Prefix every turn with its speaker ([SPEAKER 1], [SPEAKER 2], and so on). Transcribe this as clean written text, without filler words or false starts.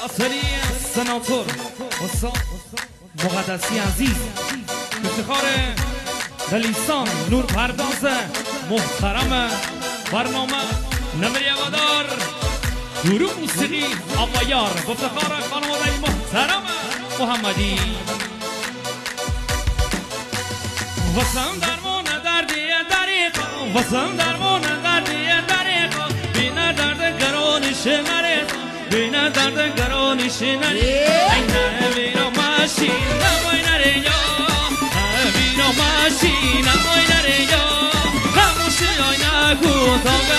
[SPEAKER 1] اصلی سناتور استاد مقدسی عزیز افتخار دلیسان نور پرداز محترم برنامه نمری وادار گروه موسیقی آقایار افتخار خانواده محترم محمدی واسم درمان دردی دریقا واسم درمان دردی دریقا بینه درد گرانش نریقا بینه درد گرانش نریقا اینه بیرا ماشین نمای نریا بیرا ماشین نمای نریا خموشی آینه کوتاه